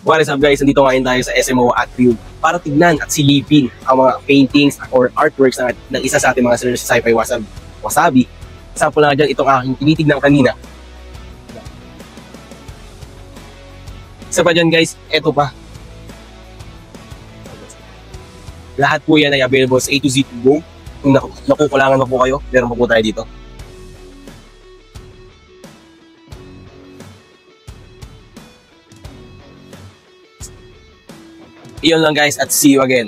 What is up guys, nandito ngayon tayo sa SMO Atrium para tignan at silipin ang mga paintings or artworks ng isa sa ating mga sci-fi wasabi. Sample lang dyan, itong aking tinitignan kanina. Isa pa dyan guys, eto pa. Lahat po yan ay available sa A to Z to go. Kung nakukulangan pa po kayo, meron pa po tayo dito. Iyon lang guys at see you again.